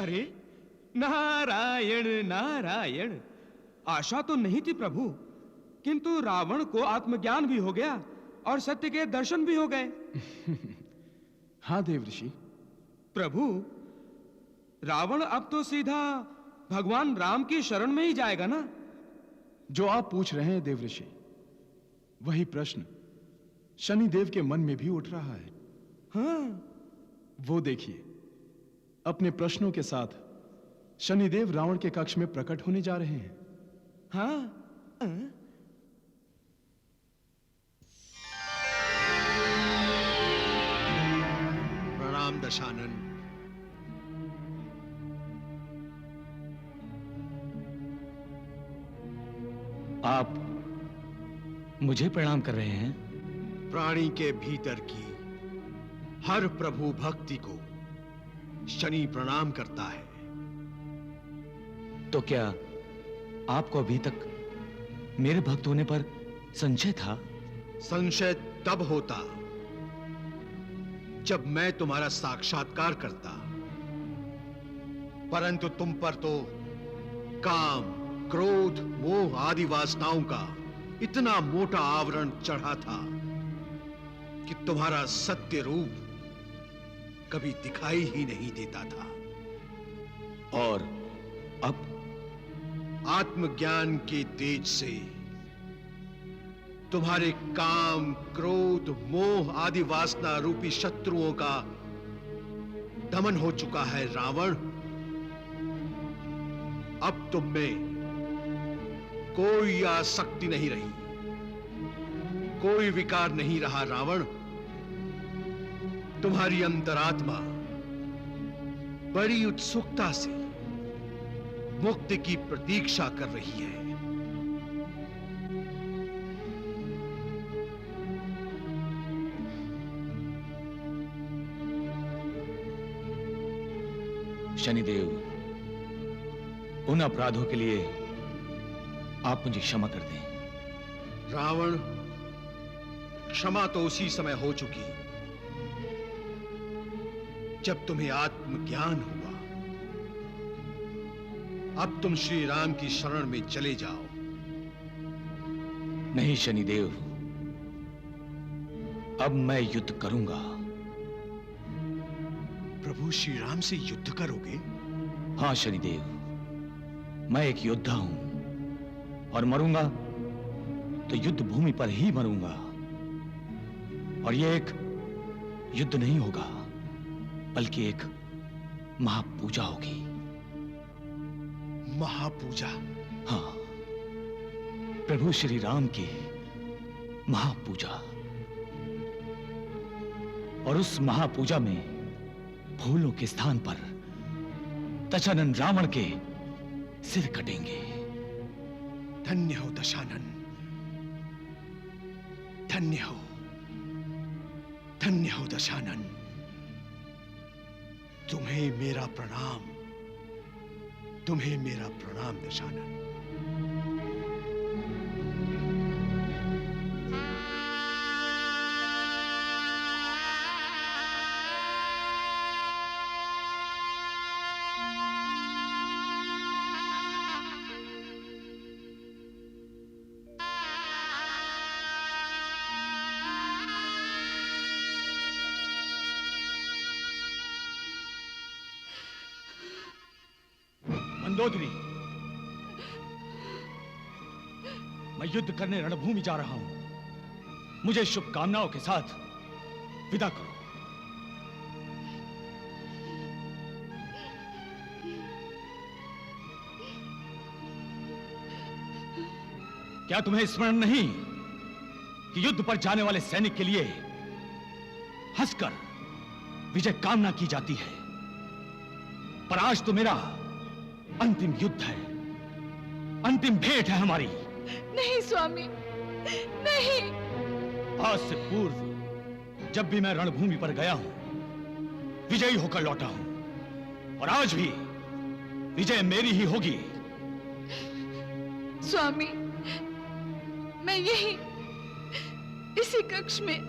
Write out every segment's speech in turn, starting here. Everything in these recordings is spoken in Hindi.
अरे नारायण नारायण, आशा तो नहीं थी प्रभु, किंतु रावण को आत्मज्ञान भी हो गया और सत्य के दर्शन भी हो गए। हाँ देवऋषि। प्रभु, रावण अब तो सीधा भगवान राम की शरण में ही जाएगा ना? जो आप पूछ रहे हैं देवऋषि, वही प्रश्न शनिदेव के मन में भी उठ रहा है। हाँ, वो देखिए, अपने प्रश्नों के साथ शनिदेव रावण के कक्ष में प्रकट होने जा रहे हैं। हाँ। प्रणाम दशानन। आप मुझे प्रणाम कर रहे हैं? प्राणी के भीतर की हर प्रभु भक्ति को शनि प्रणाम करता है। तो क्या आपको अभी तक मेरे भक्त होने पर संशय था? संशय तब होता जब मैं तुम्हारा साक्षात्कार करता, परंतु तुम पर तो काम, क्रोध, मोह आदि वासनाओं का इतना मोटा आवरण चढ़ा था कि तुम्हारा सत्य रूप कभी दिखाई ही नहीं देता था। और अब आत्मज्ञान के तेज से तुम्हारे काम, क्रोध, मोह आदि वासना रूपी शत्रुओं का दमन हो चुका है रावण। अब तुम में कोई आसक्ति नहीं रही, कोई विकार नहीं रहा रावण। तुम्हारी अंतरात्मा बड़ी उत्सुकता से मुक्ति की प्रतीक्षा कर रही है। शनिदेव, उन अपराधों के लिए आप मुझे क्षमा कर दें। रावण, क्षमा तो उसी समय हो चुकी जब तुम्हें आत्मज्ञान हुआ। अब तुम श्री राम की शरण में चले जाओ। नहीं शनिदेव, अब मैं युद्ध करूंगा। प्रभु श्री राम से युद्ध करोगे? हाँ शनिदेव, मैं एक योद्धा हूं और मरूंगा तो युद्ध भूमि पर ही मरूंगा। और यह एक युद्ध नहीं होगा, बल्कि एक महापूजा होगी। महापूजा? हाँ, प्रभु श्री राम की महापूजा। और उस महापूजा में फूलों के स्थान पर दशानन रावण के सिर कटेंगे। धन्य हो दशानन, धन्य हो, धन्य हो दशानन। तुम्हें मेरा प्रणाम, तुम्हें मेरा प्रणाम दशानन। मंदोदरी, मैं युद्ध करने रणभूमि जा रहा हूं। मुझे शुभकामनाओं के साथ विदा करो। क्या तुम्हें स्मरण नहीं कि युद्ध पर जाने वाले सैनिक के लिए हंसकर विजय कामना की जाती है? पर आज तो मेरा अंतिम युद्ध है, अंतिम भेंट है हमारी। नहीं स्वामी, नहीं। आज से पूर्व जब भी मैं रणभूमि पर गया हूं, विजयी होकर लौटा हूं, और आज भी विजय मेरी ही होगी। स्वामी, मैं यही इसी कक्ष में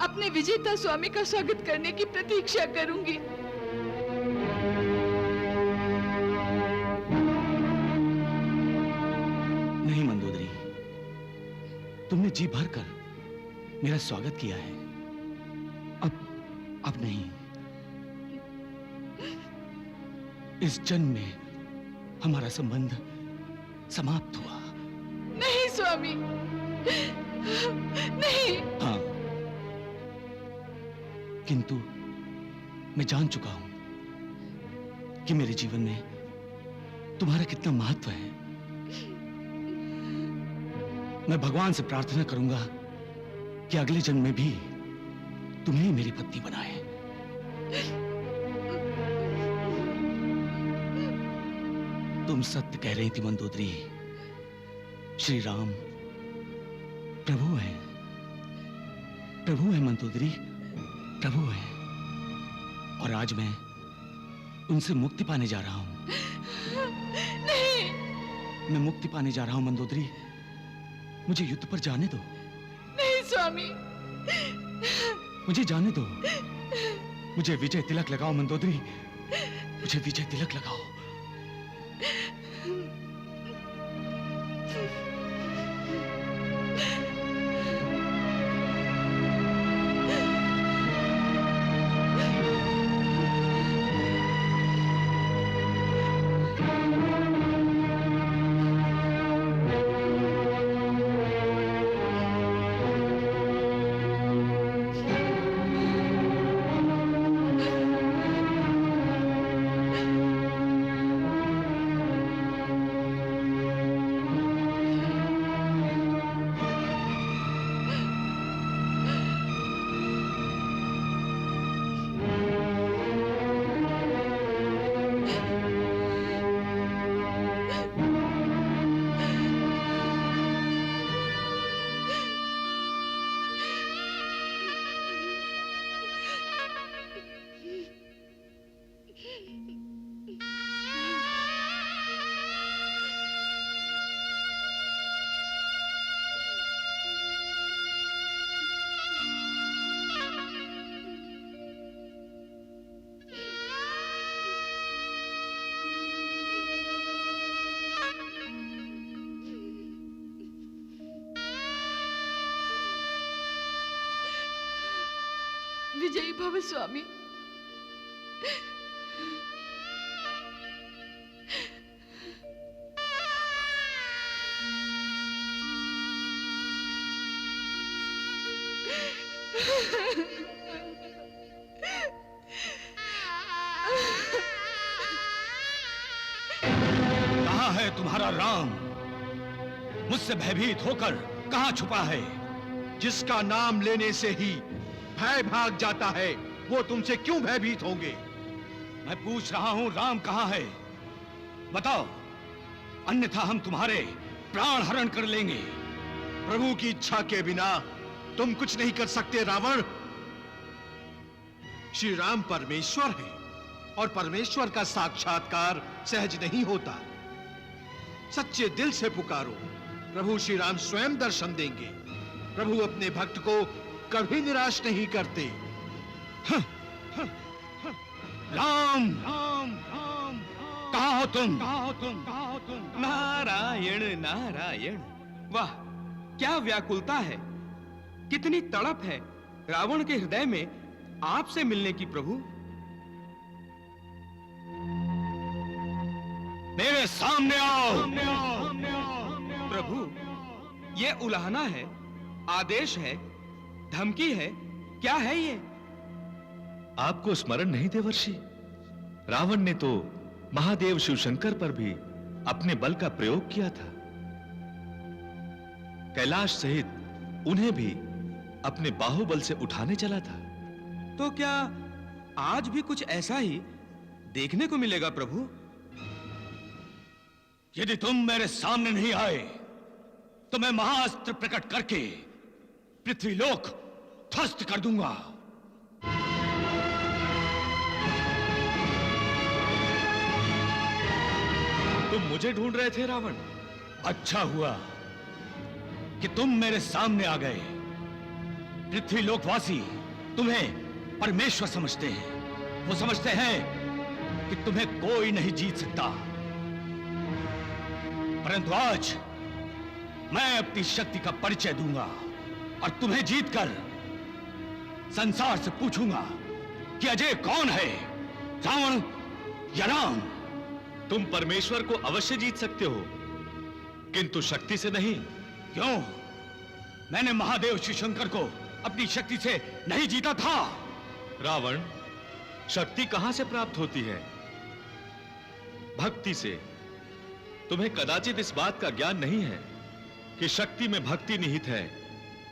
अपने विजेता स्वामी का स्वागत करने की प्रतीक्षा करूंगी। तुमने जी भर कर मेरा स्वागत किया है। अब नहीं। इस जन्म में हमारा संबंध समाप्त हुआ। नहीं स्वामी, नहीं। हाँ, किंतु मैं जान चुका हूं कि मेरे जीवन में तुम्हारा कितना महत्व है। मैं भगवान से प्रार्थना करूंगा कि अगले जन्म में भी तुम्हें ही मेरी पत्नी बनाए। तुम सत्य कह रही थी मंदोदरी। श्री राम प्रभु है, प्रभु है मंदोदरी, प्रभु है। और आज मैं उनसे मुक्ति पाने जा रहा हूं। नहीं, मैं मुक्ति पाने जा रहा हूं मंदोदरी। मुझे युद्ध पर जाने दो। नहीं स्वामी, मुझे जाने दो। मुझे विजय तिलक लगाओ मंदोदरी, मुझे विजय तिलक लगाओ। विजयी भव स्वामी। कहां है तुम्हारा राम? मुझसे भयभीत होकर कहां छुपा है? जिसका नाम लेने से ही भय भाग जाता है, वो तुमसे क्यों भयभीत होंगे? मैं पूछ रहा हूं, राम कहां है? बताओ, अन्यथा हम तुम्हारे प्राण हरण कर लेंगे। प्रभु की इच्छा के बिना तुम कुछ नहीं कर सकते रावण। श्री राम परमेश्वर है और परमेश्वर का साक्षात्कार सहज नहीं होता। सच्चे दिल से पुकारो, प्रभु श्री राम स्वयं दर्शन देंगे। प्रभु अपने भक्त को कभी निराश नहीं करते। राम राम राम, कहां हो तुम? कहां हो तुम? कहां हो तुम? नारायण नारायण। वाह, क्या व्याकुलता है, कितनी तड़प है रावण के हृदय में आपसे मिलने की प्रभु। मेरे सामने आओ। प्रभु, ये उलाहना है, आदेश है, धमकी है, क्या है ये? आपको स्मरण नहीं देवर्षि? रावण ने तो महादेव शिवशंकर पर भी अपने बल का प्रयोग किया था। कैलाश सहित उन्हें भी अपने बाहुबल से उठाने चला था। तो क्या आज भी कुछ ऐसा ही देखने को मिलेगा प्रभु? यदि तुम मेरे सामने नहीं आए तो मैं महाअस्त्र प्रकट करके पृथ्वीलोक ध्वस्त कर दूंगा। तुम मुझे ढूंढ रहे थे रावण? अच्छा हुआ कि तुम मेरे सामने आ गए। पृथ्वीलोकवासी तुम्हें परमेश्वर समझते हैं। वो समझते हैं कि तुम्हें कोई नहीं जीत सकता। परंतु आज मैं अपनी शक्ति का परिचय दूंगा और तुम्हें जीतकर संसार से पूछूंगा कि अजय कौन है, रावण या राम। तुम परमेश्वर को अवश्य जीत सकते हो, किंतु शक्ति से नहीं। क्यों? मैंने महादेव शिव शंकर को अपनी शक्ति से नहीं जीता था। रावण, शक्ति कहां से प्राप्त होती है? भक्ति से। तुम्हें कदाचित इस बात का ज्ञान नहीं है कि शक्ति में भक्ति निहित है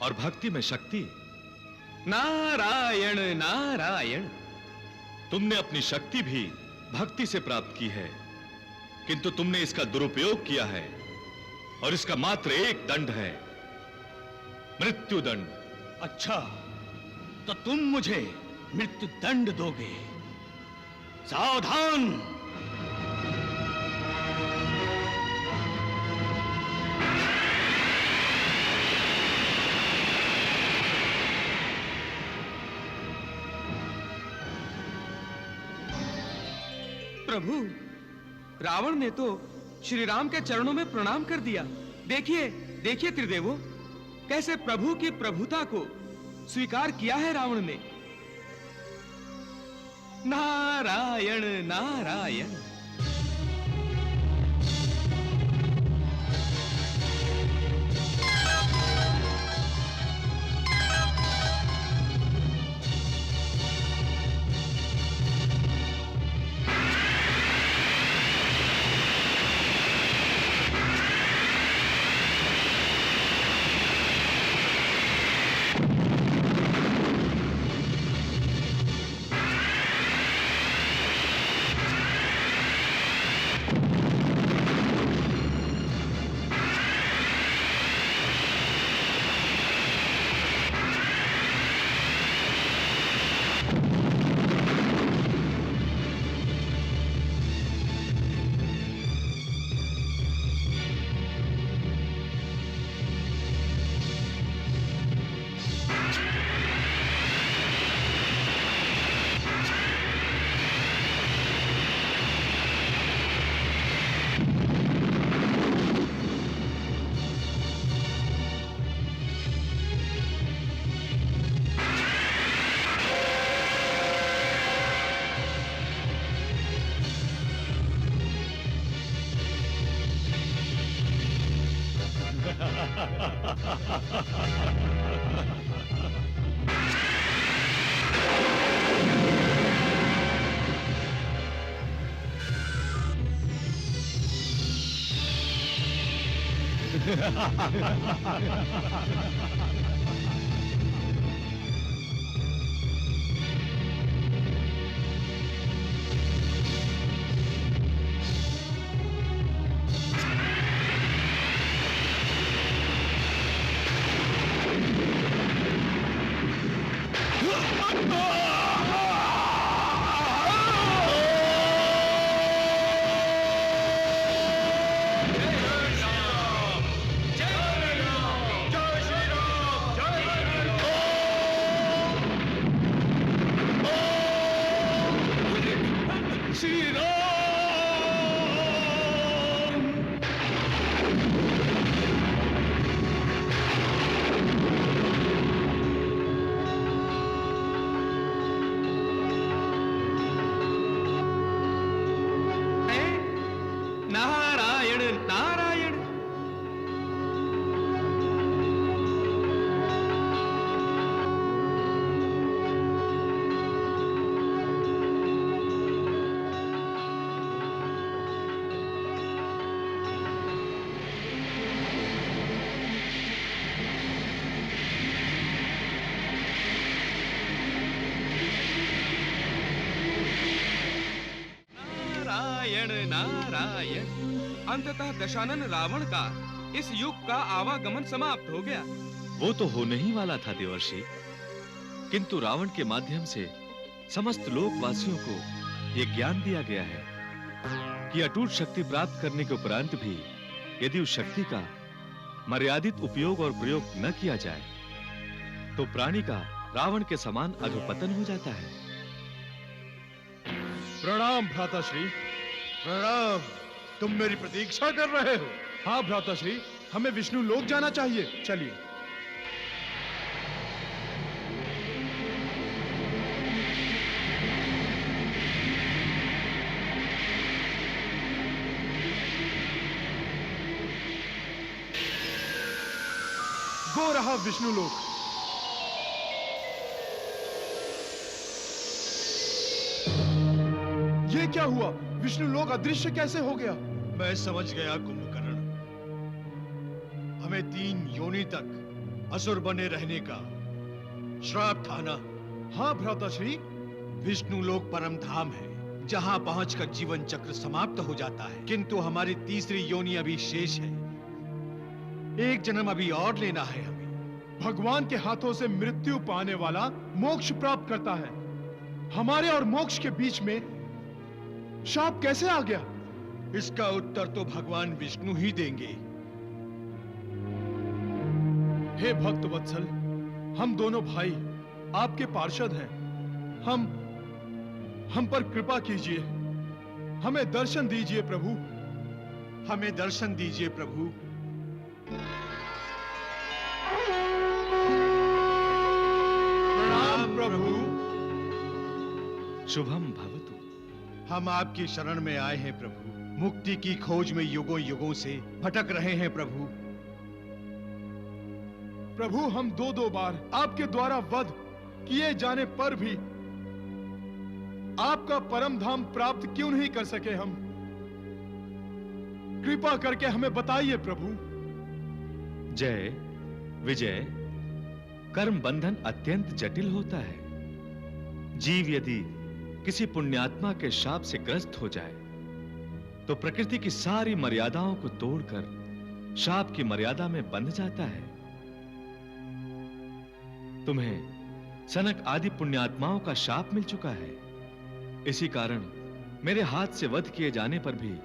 और भक्ति में शक्ति। नारायण नारायण। तुमने अपनी शक्ति भी भक्ति से प्राप्त की है, किंतु तुमने इसका दुरुपयोग किया है और इसका मात्र एक दंड है, मृत्यु दंड। अच्छा, तो तुम मुझे मृत्यु दंड दोगे। सावधान। प्रभु, रावण ने तो श्री राम के चरणों में प्रणाम कर दिया। देखिए देखिए त्रिदेवो, कैसे प्रभु की प्रभुता को स्वीकार किया है रावण ने। नारायण नारायण। नारायण नारायण। नारायण नारायण। अंततः दशानन रावण का इस युग का आवागमन समाप्त हो गया। वो तो होने ही वाला था देवर्षि, किंतु रावण के माध्यम से समस्त लोकवासियों को यह ज्ञान दिया गया है कि अटूट शक्ति प्राप्त करने के उपरांत भी यदि उस शक्ति का मर्यादित उपयोग और प्रयोग न किया जाए तो प्राणी का रावण के समान अधोपतन हो जाता है। प्रणाम भ्राताश्री। प्रणाम। तुम मेरी प्रतीक्षा कर रहे हो? हाँ भ्राताश्री, हमें विष्णु लोक जाना चाहिए। चलिए। वो रहा विष्णु लोक। ये क्या हुआ? विष्णु लोक अदृश्य कैसे हो गया? मैं समझ गया कुंभकर्ण। हमें 3 योनि तक असुर बने रहने का श्राप था ना? हाँ भ्राताश्री। विष्णु लोक परम धाम है, जहां पहुंचकर जीवन चक्र समाप्त हो जाता है। किंतु हमारी तीसरी योनि अभी शेष है। एक जन्म अभी और लेना है हमें। भगवान के हाथों से मृत्यु पाने वाला मोक्ष प्राप्त करता है। हमारे और मोक्ष के बीच में शाप कैसे आ गया? इसका उत्तर तो भगवान विष्णु ही देंगे। हे भक्त वत्सल, हम दोनों भाई आपके पार्षद हैं। हम पर कृपा कीजिए। हमें दर्शन दीजिए प्रभु। हमें दर्शन दीजिए प्रभु। प्रणाम प्रभु। शुभम भवतु। हम आपकी शरण में आए हैं प्रभु। मुक्ति की खोज में युगों युगों से भटक रहे हैं प्रभु। प्रभु, हम 2 बार आपके द्वारा वध किए जाने पर भी आपका परम धाम प्राप्त क्यों नहीं कर सके? हम कृपा करके हमें बताइए प्रभु। जय विजय, कर्म बंधन अत्यंत जटिल होता है। जीव यदि किसी पुण्यात्मा के शाप से ग्रस्त हो जाए तो प्रकृति की सारी मर्यादाओं को तोड़कर शाप की मर्यादा में बंध जाता है। तुम्हें सनक आदि पुण्यात्माओं का शाप मिल चुका है। इसी कारण मेरे हाथ से वध किए जाने पर भी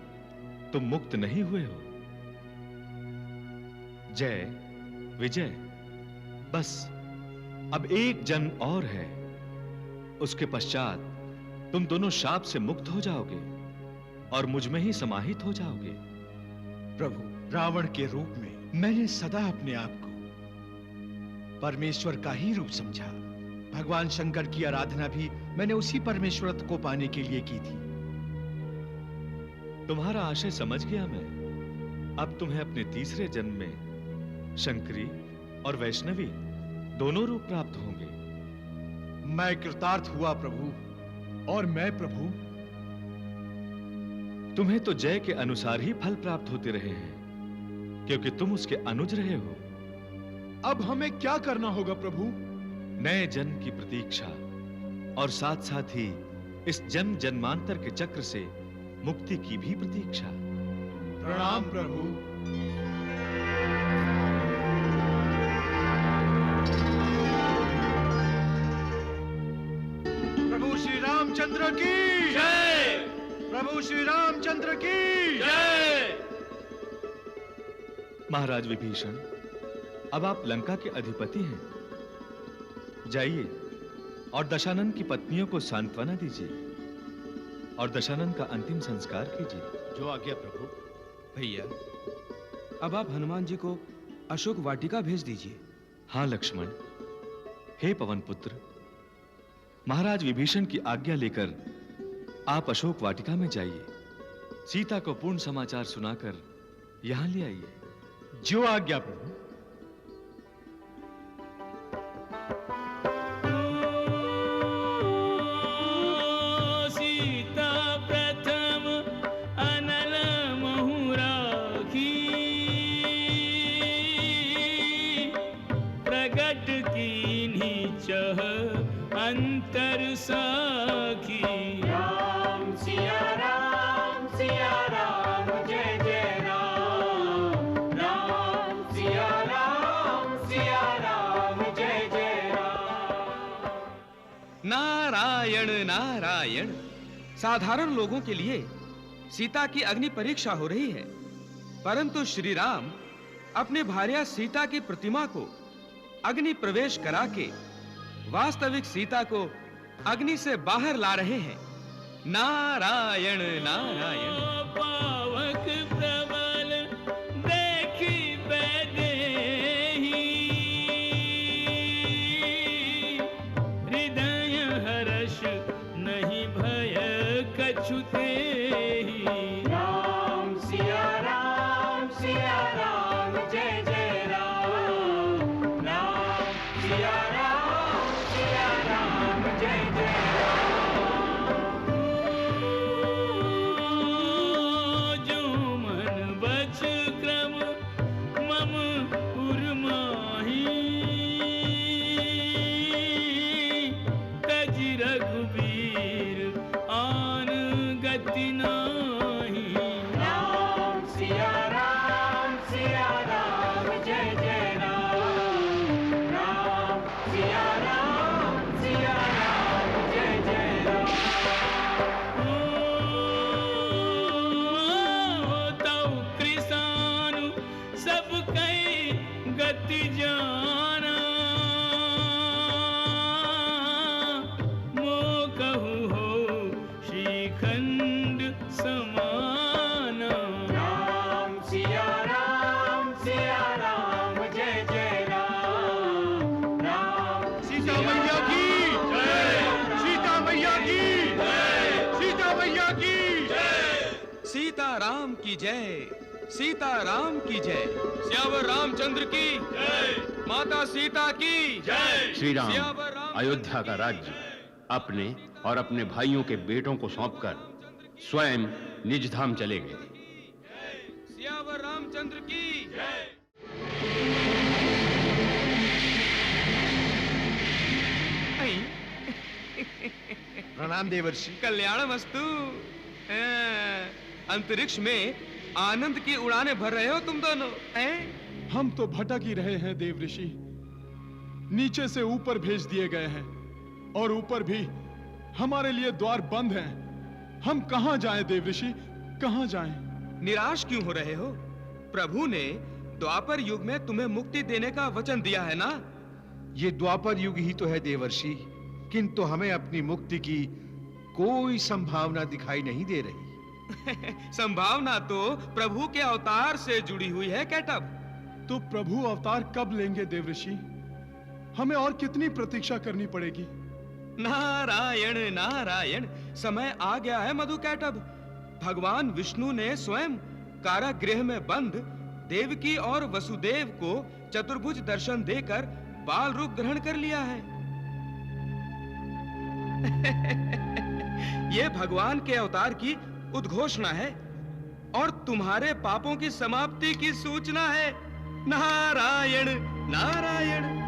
तुम मुक्त नहीं हुए हो। जय विजय, बस अब एक जन्म और है। उसके पश्चात तुम दोनों शाप से मुक्त हो जाओगे और मुझ में ही समाहित हो जाओगे। प्रभु, रावण के रूप में मैंने सदा अपने आप को परमेश्वर का ही रूप समझा। भगवान शंकर की आराधना भी मैंने उसी परमेश्वरत्व को पाने के लिए की थी। तुम्हारा आशय समझ गया मैं। अब तुम्हें अपने तीसरे जन्म में शंकरी और वैष्णवी दोनों रूप प्राप्त होंगे। मैं कृतार्थ हुआ प्रभु। और मैं प्रभु? तुम्हें तो जय के अनुसार ही फल प्राप्त होते रहे हैं, क्योंकि तुम उसके अनुज रहे हो। अब हमें क्या करना होगा प्रभु? नए जन्म की प्रतीक्षा और साथ साथ ही इस जन्म जन्मांतर के चक्र से मुक्ति की भी प्रतीक्षा। प्रणाम प्रभु। प्रभु श्री रामचंद्र की जय। प्रभु श्री रामचंद्र की जय। महाराज विभीषण, अब आप लंका के अधिपति हैं। जाइए और दशानन की पत्नियों को सांत्वना दीजिए और दशानन का अंतिम संस्कार कीजिए। जो आज्ञा प्रभु। भैया, अब आप हनुमान जी को अशोक वाटिका भेज दीजिए। हाँ लक्ष्मण। हे पवन पुत्र, महाराज विभीषण की आज्ञा लेकर आप अशोक वाटिका में जाइए। सीता को पूर्ण समाचार सुनाकर यहां ले आइए। जो आज्ञा प्रभु। अंतर सखी। राम सिया राम जय जय राम। राम सिया राम जय जय राम। नारायण नारायण। साधारण लोगों के लिए सीता की अग्नि परीक्षा हो रही है, परंतु श्री राम अपने भार्या सीता की प्रतिमा को अग्नि प्रवेश करा के वास्तविक सीता को अग्नि से बाहर ला रहे हैं। नारायण नारायण। पावक प्रबल देखी अछूते ही राम सिया राम जय जय राम सिया राम जय जय जो मन बच क्रम मम उर्माही तज रघुबीर आन गति नाही राम सिया राम जय जय राम सिया राम जय जय तौ कृसानु सब कई गति जाना कहू हो श्रीखंड समाना राम सिया राम जय जय राम सीता मैया की जय, सीता मैया की जय, सीता मैया की जय। सीताराम की जय, सीताराम की जय। सियावर रामचंद्र की जय, माता सीता की जय। श्री राम सियावर राम अयोध्या का राज्य अपने और अपने भाइयों के बेटों को सौंपकर स्वयं निज धाम चले गए। सियावर रामचंद्र की जय। प्रणाम देवर्षि। कल्याणमस्तु। अंतरिक्ष में आनंद की उड़ानें भर रहे हो तुम दोनों, हैं? हम तो भटक ही रहे हैं देव ऋषि, नीचे से ऊपर भेज दिए गए हैं और ऊपर भी हमारे लिए द्वार बंद हैं। हम कहां जाएं देव ऋषि, कहां जाएं? निराश क्यों हो रहे हो? प्रभु ने द्वापर युग में तुम्हें मुक्ति देने का वचन दिया है ना? ये द्वापर युग ही तो है देवर्षि, किंतु हमें अपनी मुक्ति की कोई संभावना दिखाई नहीं दे रही। संभावना तो प्रभु के अवतार से जुड़ी हुई है कैटब। तो प्रभु अवतार कब लेंगे देव ऋषि? हमें और कितनी प्रतीक्षा करनी पड़ेगी? नारायण नारायण, समय आ गया है मधु कैटब। भगवान विष्णु ने स्वयं कारागृह में बंद देवकी और वसुदेव को चतुर्भुज दर्शन देकर बाल रूप ग्रहण कर लिया है। ये भगवान के अवतार की उद्घोषणा है और तुम्हारे पापों की समाप्ति की सूचना है। नारायण नारायण।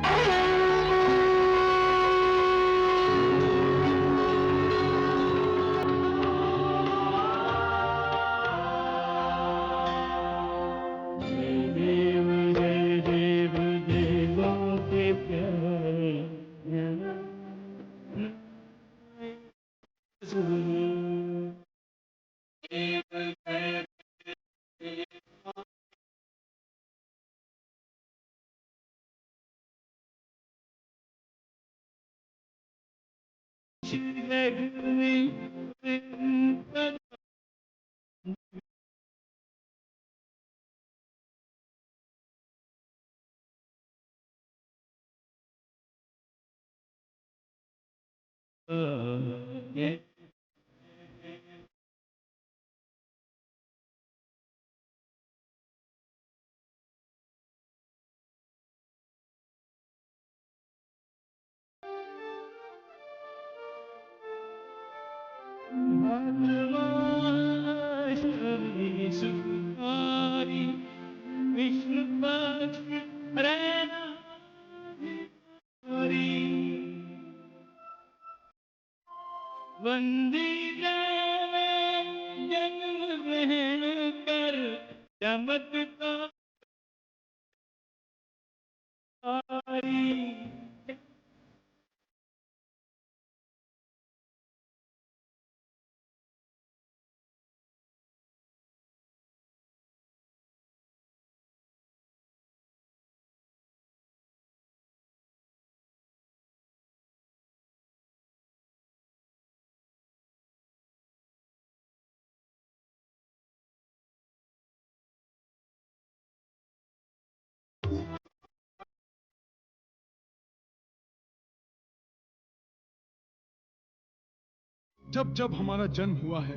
जब जब हमारा जन्म हुआ है,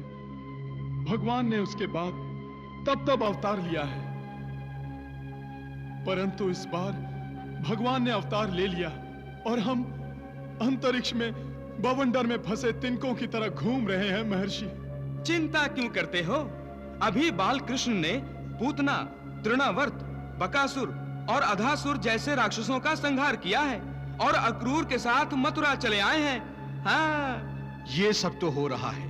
भगवान ने उसके बाद तब तब अवतार लिया है, परंतु इस बार भगवान ने अवतार ले लिया और हम अंतरिक्ष में बवंडर में फंसे तिनकों की तरह घूम रहे हैं महर्षि। चिंता क्यों करते हो? अभी बाल कृष्ण ने पूतना, तृणावर्त, बकासुर और अधासुर जैसे राक्षसों का संहार किया है और अक्रूर के साथ मथुरा चले आए हैं। हाँ, ये सब तो हो रहा है,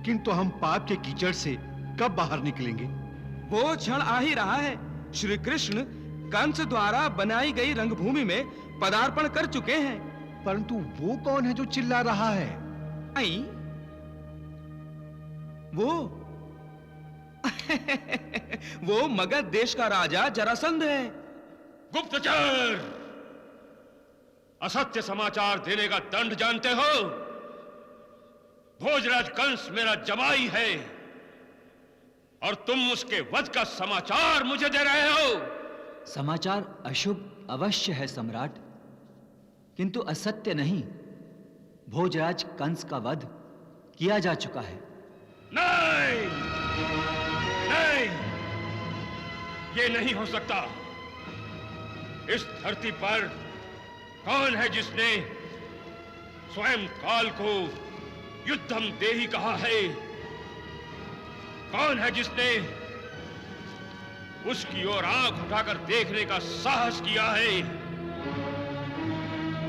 किंतु हम पाप के कीचड़ से कब बाहर निकलेंगे? वो क्षण आ ही रहा है। श्री कृष्ण कंस द्वारा बनाई गई रंगभूमि में पदार्पण कर चुके हैं। परंतु वो कौन है जो चिल्ला रहा है? आई वो वो मगध देश का राजा जरासंध है। गुप्तचर, असत्य समाचार देने का दंड जानते हो? भोजराज कंस मेरा जमाई है और तुम उसके वध का समाचार मुझे दे रहे हो। समाचार अशुभ अवश्य है सम्राट, किंतु असत्य नहीं। भोजराज कंस का वध किया जा चुका है। नहीं, नहीं, ये नहीं हो सकता। इस धरती पर कौन है जिसने स्वयं काल को युद्धम देहि कहा है? कौन है जिसने उसकी ओर आंख उठाकर देखने का साहस किया है?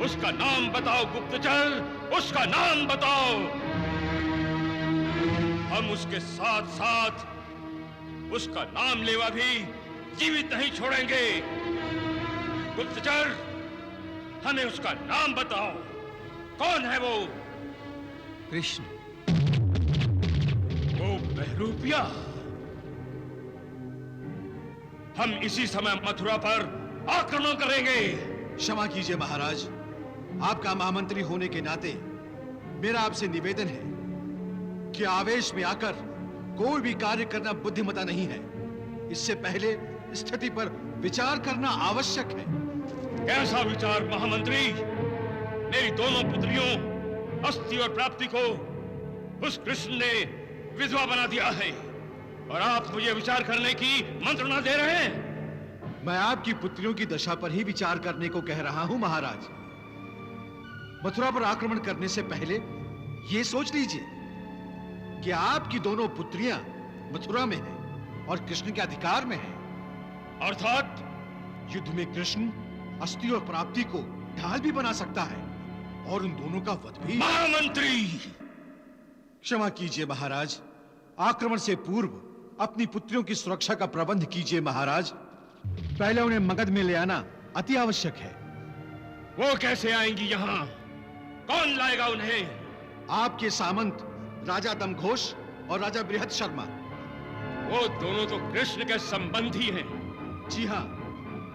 उसका नाम बताओ गुप्तचर, उसका नाम बताओ। हम उसके साथ साथ उसका नाम लेवा भी जीवित नहीं छोड़ेंगे। गुप्तचर, हमें उसका नाम बताओ। कौन है वो? कृष्ण। वो बहरूपिया। हम इसी समय मथुरा पर आक्रमण करेंगे। क्षमा कीजिए महाराज, आपका महामंत्री होने के नाते मेरा आपसे निवेदन है कि आवेश में आकर कोई भी कार्य करना बुद्धिमता नहीं है। इससे पहले स्थिति पर विचार करना आवश्यक है। कैसा विचार महामंत्री? मेरी दोनों पुत्रियों अस्थि और प्राप्ति को उस कृष्ण ने विधवा बना दिया है और आप मुझे विचार करने की मंत्रणा दे रहे हैं। मैं आपकी पुत्रियों की दशा पर ही विचार करने को कह रहा हूं महाराज। मथुरा पर आक्रमण करने से पहले यह सोच लीजिए कि आपकी दोनों पुत्रियां मथुरा में हैं और कृष्ण के अधिकार में हैं। अर्थात युद्ध में कृष्ण अस्थि और प्राप्ति को ढाल भी बना सकता है और उन दोनों का वध भी। महामंत्री, क्षमा कीजिए महाराज, आक्रमण से पूर्व अपनी पुत्रियों की सुरक्षा का प्रबंध कीजिए महाराज। पहले उन्हें मगध में ले आना अति आवश्यक है। वो कैसे आएंगी यहाँ? कौन लाएगा उन्हें? आपके सामंत राजा दमघोष और राजा बृहद शर्मा। वो दोनों तो कृष्ण के संबंधी हैं। जी हाँ,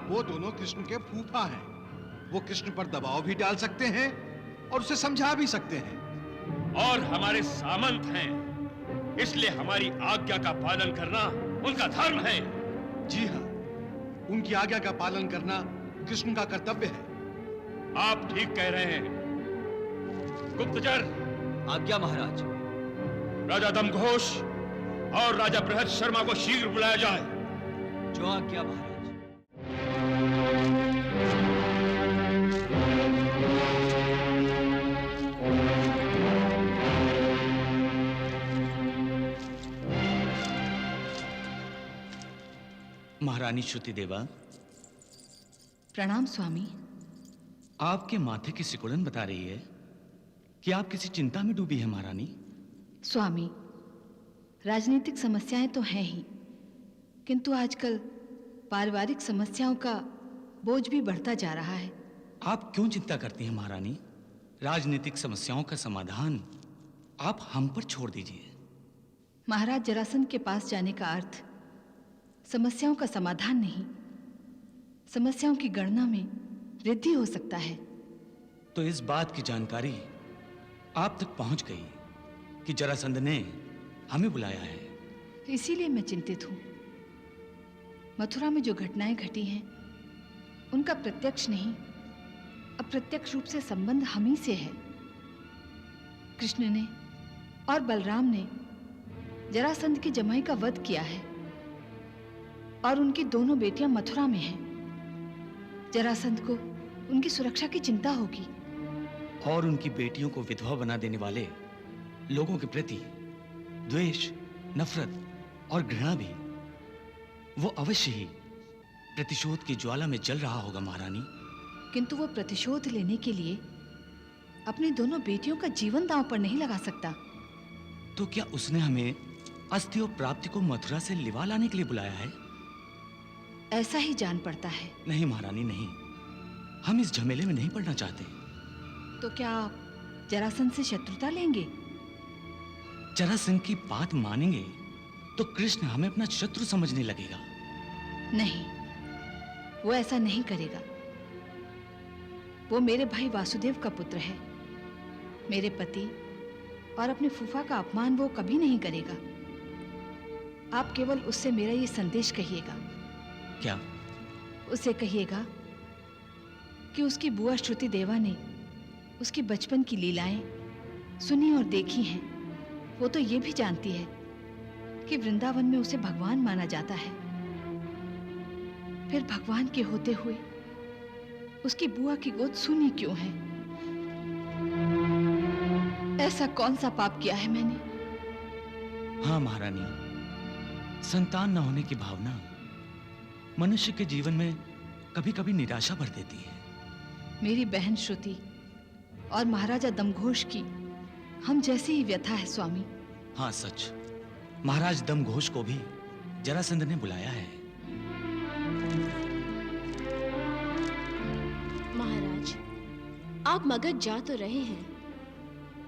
वो दोनों कृष्ण के फूफा हैं। वो कृष्ण पर दबाव भी डाल सकते हैं और उसे समझा भी सकते हैं। और हमारे सामंत हैं, इसलिए हमारी आज्ञा का पालन करना उनका धर्म है। जी हाँ, उनकी आज्ञा का पालन करना कृष्ण का कर्तव्य है। आप ठीक कह रहे हैं। गुप्तचर, आज्ञा महाराज। राजा दमघोष और राजा बृहद शर्मा को शीघ्र बुलाया जाए। जो आज्ञा महाराज। महारानी श्रुति देवा। प्रणाम स्वामी। आपके माथे की सिकुड़न बता रही है कि आप किसी चिंता में डूबी है महारानी। स्वामी, राजनीतिक समस्याएं तो हैं ही, किंतु आजकल पारिवारिक समस्याओं का बोझ भी बढ़ता जा रहा है। आप क्यों चिंता करती हैं महारानी? राजनीतिक समस्याओं का समाधान आप हम पर छोड़ दीजिए। महाराज जरासंध के पास जाने का अर्थ समस्याओं का समाधान नहीं, समस्याओं की गणना में वृद्धि हो सकता है। तो इस बात की जानकारी आप तक पहुंच गई कि जरासंध ने हमें बुलाया है। इसीलिए मैं चिंतित हूं। मथुरा में जो घटनाएं घटी हैं, उनका प्रत्यक्ष नहीं, अप्रत्यक्ष रूप से संबंध हम ही से है। कृष्ण ने और बलराम ने जरासंध की जमाई का वध किया है और उनकी दोनों बेटियां मथुरा में हैं। जरासंध को उनकी सुरक्षा की चिंता होगी। और उनकी बेटियों को विधवा बना देने वाले लोगों के प्रति द्वेष, नफरत और घृणा भी वो अवश्य ही प्रतिशोध की ज्वाला में जल रहा होगा महारानी। किंतु वो प्रतिशोध लेने के लिए अपनी दोनों बेटियों का जीवन दांव पर नहीं लगा सकता। तो क्या उसने हमें अस्थियों प्राप्ति को मथुरा से लिवा लाने के लिए बुलाया है? ऐसा ही जान पड़ता है। नहीं महारानी, नहीं, हम इस झमेले में नहीं पड़ना चाहते। तो क्या आप जरासंध से शत्रुता लेंगे? जरासंध की बात मानेंगे तो कृष्ण हमें अपना शत्रु समझने लगेगा। नहीं, वो ऐसा नहीं करेगा। वो मेरे भाई वासुदेव का पुत्र है, मेरे पति और अपने फूफा का अपमान वो कभी नहीं करेगा। आप केवल उससे मेरा ये संदेश कहिएगा। क्या? उसे कहिएगा कि उसकी बुआ श्रुति देवा ने उसकी बचपन की लीलाएं सुनी और देखी हैं। वो तो ये भी जानती है कि वृंदावन में उसे भगवान माना जाता है। फिर भगवान के होते हुए उसकी बुआ की गोद सूनी क्यों है? ऐसा कौन सा पाप किया है मैंने? हाँ महारानी, संतान न होने की भावना मनुष्य के जीवन में कभी-कभी निराशा भर देती है। मेरी बहन श्रुति और महाराजा दमघोष की हम जैसी ही व्यथा है स्वामी। हाँ सच, महाराज दमघोष को भी जरासंध ने बुलाया है। महाराज, आप मगध जा तो रहे हैं,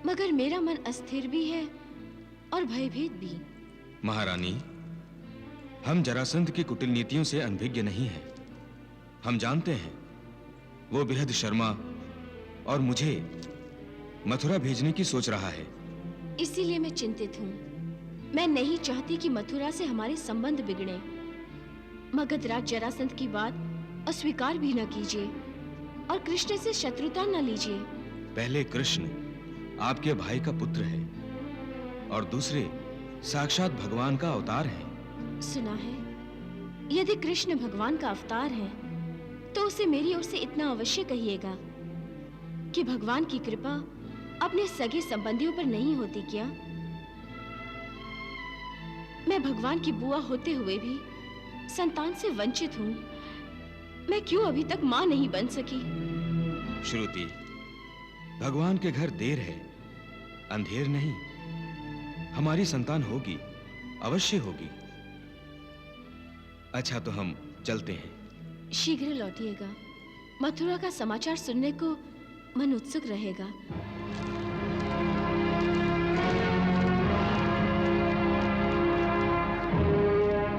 मगर मेरा मन अस्थिर भी है और भयभीत भी। महारानी, हम जरासंध की कुटिल नीतियों से अनभिज्ञ नहीं हैं। हम जानते हैं वो बेहद शर्मा और मुझे मथुरा भेजने की सोच रहा है। इसीलिए मैं चिंतित हूँ। मैं नहीं चाहती कि मथुरा से हमारे संबंध बिगड़े। मगधराज जरासंध की बात अस्वीकार भी न कीजिए और कृष्ण से शत्रुता न लीजिए। पहले कृष्ण आपके भाई का पुत्र है और दूसरे साक्षात भगवान का अवतार है। सुना है, यदि कृष्ण भगवान का अवतार है तो उसे मेरी ओर से इतना अवश्य कहिएगा कि भगवान की कृपा अपने सगे संबंधियों पर नहीं होती क्या? मैं भगवान की बुआ होते हुए भी संतान से वंचित हूँ। मैं क्यों अभी तक माँ नहीं बन सकी? श्रुति, भगवान के घर देर है, अंधेर नहीं। हमारी संतान होगी, अवश्य होगी। अच्छा, तो हम चलते हैं। शीघ्र लौटिएगा। मथुरा का समाचार सुनने को मन उत्सुक रहेगा।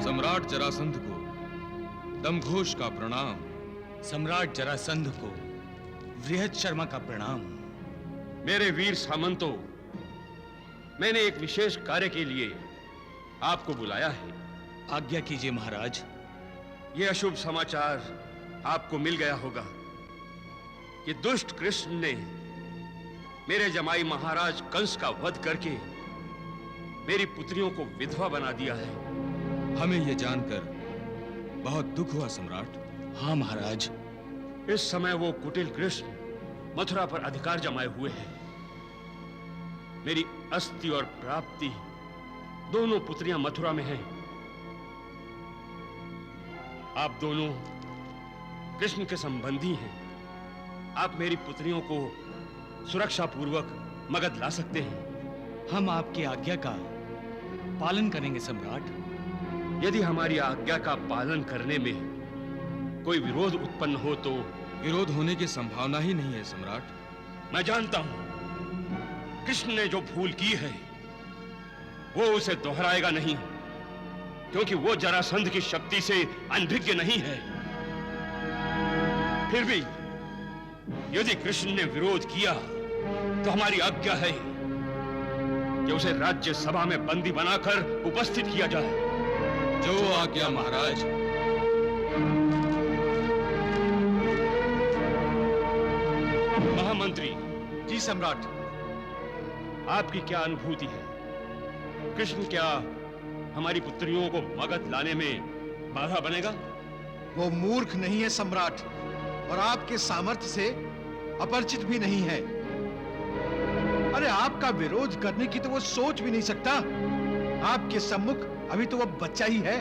सम्राट जरासंध को दमघोष का प्रणाम। सम्राट जरासंध को वृहद शर्मा का प्रणाम। मेरे वीर सामंतों, मैंने एक विशेष कार्य के लिए आपको बुलाया है। आज्ञा कीजिए महाराज। यह अशुभ समाचार आपको मिल गया होगा कि दुष्ट कृष्ण ने मेरे जमाई महाराज कंस का वध करके मेरी पुत्रियों को विधवा बना दिया है। हमें यह जानकर बहुत दुख हुआ सम्राट। हाँ महाराज, इस समय वो कुटिल कृष्ण मथुरा पर अधिकार जमाए हुए हैं। मेरी अस्थि और प्राप्ति दोनों पुत्रियां मथुरा में हैं। आप दोनों कृष्ण के संबंधी हैं। आप मेरी पुत्रियों को सुरक्षा पूर्वक मगध ला सकते हैं। हम आपकी आज्ञा का पालन करेंगे सम्राट। यदि हमारी आज्ञा का पालन करने में कोई विरोध उत्पन्न हो तो? विरोध होने की संभावना ही नहीं है सम्राट। मैं जानता हूं कृष्ण ने जो भूल की है वो उसे दोहराएगा नहीं, क्योंकि वो जरासंध की शक्ति से अनभिज्ञ नहीं है। फिर भी यदि कृष्ण ने विरोध किया तो हमारी आज्ञा है कि उसे राज्य सभा में बंदी बनाकर उपस्थित किया जाए। जो आज्ञा महाराज। महामंत्री जी सम्राट। आपकी क्या अनुभूति है? कृष्ण क्या हमारी पुत्रियों को मगध लाने में बाधा बनेगा? वो मूर्ख नहीं है सम्राट, और आपके सामर्थ्य से अपरिचित भी नहीं है। अरे आपका विरोध करने की तो वो सोच भी नहीं सकता। आपके सम्मुख अभी तो वो बच्चा ही है।